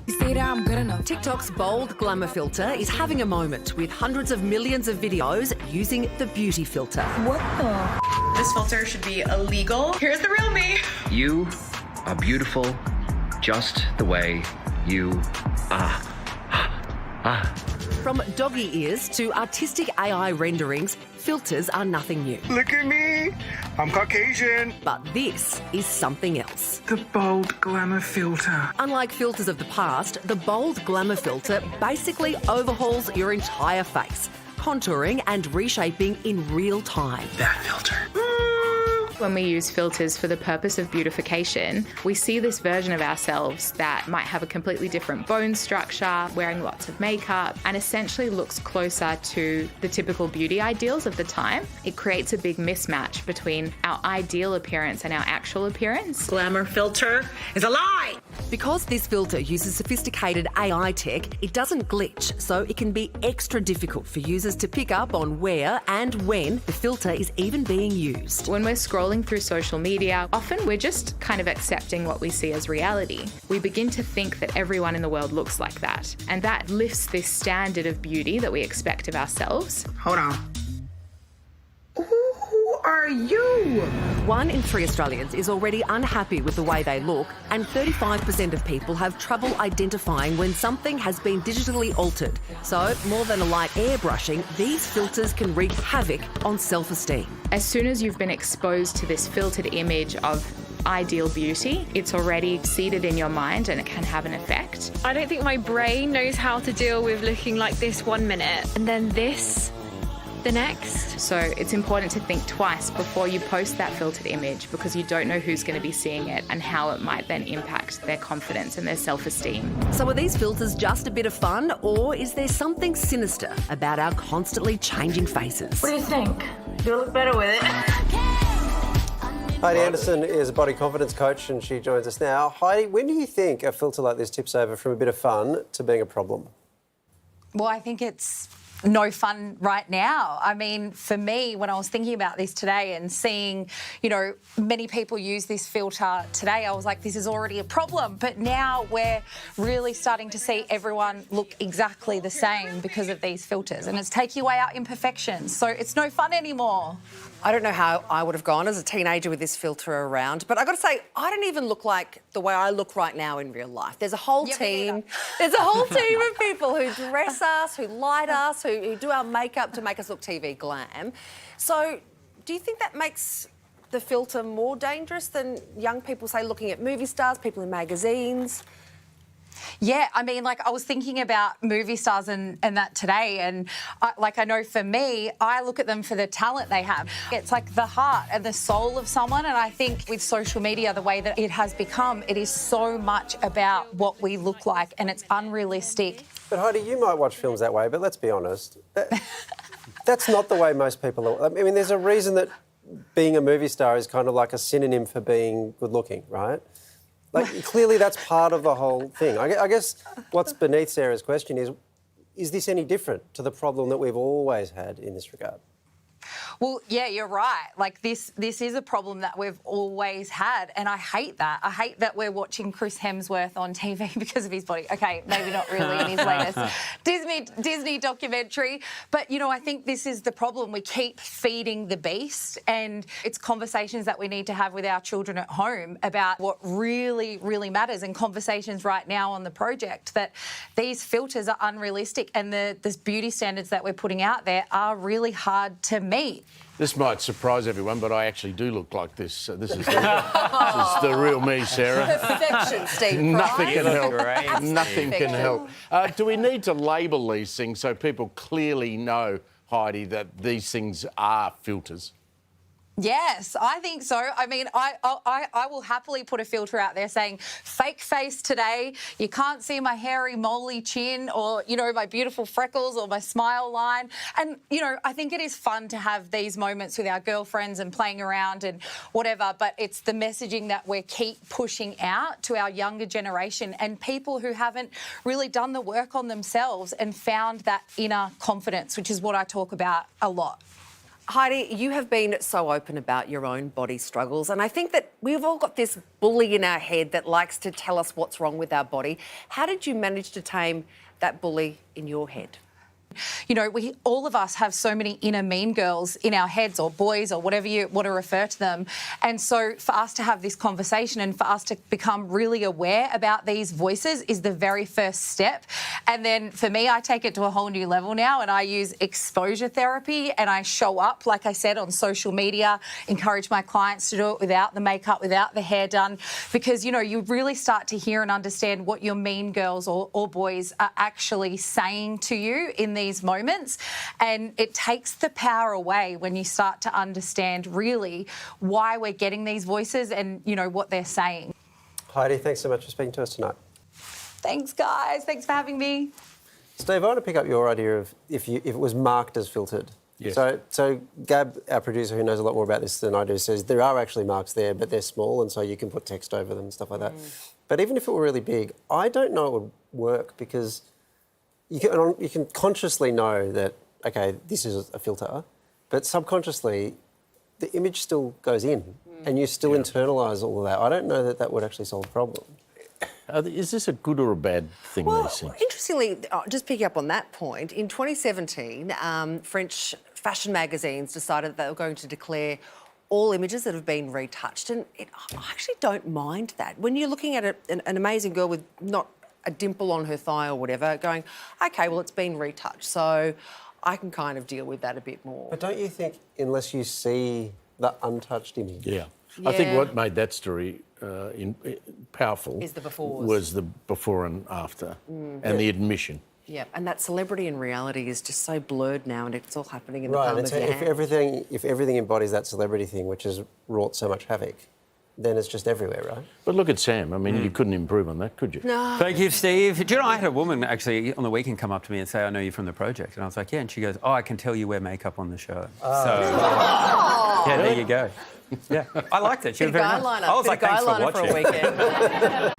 You see that I'm good enough. TikTok's bold glamour filter is having a moment with hundreds of millions of videos using the beauty filter. What the? This filter should be illegal. Here's the real me. You are beautiful just the way you are. From doggy ears to artistic AI renderings, filters are nothing new. Look at me, I'm Caucasian. But this is something else. The bold glamour filter. Unlike filters of the past, the bold glamour filter basically overhauls your entire face, contouring and reshaping in real time. That filter. When we use filters for the purpose of beautification, we see this version of ourselves that might have a completely different bone structure, wearing lots of makeup, and essentially looks closer to the typical beauty ideals of the time. It creates a big mismatch between our ideal appearance and our actual appearance. Glamour filter is a lie. Because this filter uses sophisticated AI tech, it doesn't glitch, so it can be extra difficult for users to pick up on where and when the filter is even being used. When we're scrolling through social media, often we're just kind of accepting what we see as reality. We begin to think that everyone in the world looks like that, and that lifts this standard of beauty that we expect of ourselves. Hold on. Who are you? 1 in 3 Australians is already unhappy with the way they look, and 35% of people have trouble identifying when something has been digitally altered. So, more than a light airbrushing, these filters can wreak havoc on self-esteem. As soon as you've been exposed to this filtered image of ideal beauty, it's already seated in your mind and it can have an effect. I don't think my brain knows how to deal with looking like this 1 minute and then this the next. So it's important to think twice before you post that filtered image, because you don't know who's going to be seeing it and how it might then impact their confidence and their self-esteem. So are these filters just a bit of fun, or is there something sinister about our constantly changing faces? What do you think? You look better with it. Heidi Anderson is a body confidence coach and she joins us now. Heidi, when do you think a filter like this tips over from a bit of fun to being a problem? Well, I think it's no fun right now. I mean, for me, when I was thinking about this today and seeing, many people use this filter today, I was like, this is already a problem. But now we're really starting to see everyone look exactly the same because of these filters, and it's taking away our imperfections. So it's no fun anymore. I don't know how I would have gone as a teenager with this filter around, but I've got to say, I don't even look like the way I look right now in real life. There's a whole team. There's a whole team of people who dress us, who light us, who do our makeup to make us look TV glam. So do you think that makes the filter more dangerous than young people, say, looking at movie stars, people in magazines? Yeah, I mean, I was thinking about movie stars and that today, and I know for me, I look at them for the talent they have. It's like the heart and the soul of someone, and I think with social media, the way that it has become, it is so much about what we look like, and it's unrealistic. But Heidi, you might watch films that way, but let's be honest, that's not the way most people are. I mean, there's a reason that being a movie star is kind of like a synonym for being good-looking, right? Clearly that's part of the whole thing. I guess what's beneath Sarah's question is this any different to the problem that we've always had in this regard? Well, yeah, you're right. This is a problem that we've always had, and I hate that. I hate that we're watching Chris Hemsworth on TV because of his body. Okay, maybe not really in his latest Disney documentary, but, I think this is the problem. We keep feeding the beast, and it's conversations that we need to have with our children at home about what really, really matters, and conversations right now on the project that these filters are unrealistic, and the beauty standards that we're putting out there are really hard to meet. This might surprise everyone, but I actually do look like this. This is the real me, Sarah. Perfection, Steve. Nothing can help. Nothing can help. Do we need to label these things so people clearly know, Heidi, that these things are filters? Yes, I think so. I mean, I will happily put a filter out there saying fake face today. You can't see my hairy, moly chin or, my beautiful freckles or my smile line. And, I think it is fun to have these moments with our girlfriends and playing around and whatever, but it's the messaging that we keep pushing out to our younger generation and people who haven't really done the work on themselves and found that inner confidence, which is what I talk about a lot. Heidi, you have been so open about your own body struggles, and I think that we've all got this bully in our head that likes to tell us what's wrong with our body. How did you manage to tame that bully in your head? You know, all of us have so many inner mean girls in our heads, or boys, or whatever you want to refer to them. And so for us to have this conversation and for us to become really aware about these voices is the very first step. And then for me, I take it to a whole new level now, and I use exposure therapy, and I show up, like I said, on social media, encourage my clients to do it without the makeup, without the hair done, because, you know, you really start to hear and understand what your mean girls or boys are actually saying to you in these moments, and it takes the power away when you start to understand really why we're getting these voices and, you know, what they're saying. Heidi, thanks so much for speaking to us tonight. Thanks, guys. Thanks for having me. Steve, I want to pick up your idea of if it was marked as filtered. Yes. So Gab, our producer, who knows a lot more about this than I do, says there are actually marks there, but they're small, and so you can put text over them and stuff like that. But even if it were really big, I don't know it would work, because you can consciously know that, OK, this is a filter, but subconsciously the image still goes in and you still internalise all of that. I don't know that that would actually solve the problem. Is this a good or a bad thing, these things? Interestingly, just picking up on that point, in 2017, French fashion magazines decided that they were going to declare all images that have been retouched, and I actually don't mind that. When you're looking at an amazing girl with not a dimple on her thigh or whatever, going, OK, well, it's been retouched, so I can kind of deal with that a bit more. But don't you think, unless you see the untouched image? Yeah. I think what made that story powerful is the befores. Was the before and after, and the admission. Yeah, and that celebrity and reality is just so blurred now, and it's all happening in the palm of your hand. If everything embodies that celebrity thing, which has wrought so much havoc, then it's just everywhere, right? But look at Sam. I mean, you couldn't improve on that, could you? No. Thank you, Steve. Do you know, I had a woman actually on the weekend come up to me and say, I know you from the project. And I was like, yeah. And she goes, oh, I can tell you wear makeup on the show. Yeah, there you go. Yeah, I liked it. She was very nice. Eyeliner. I was like, thanks for for a watching. weekend.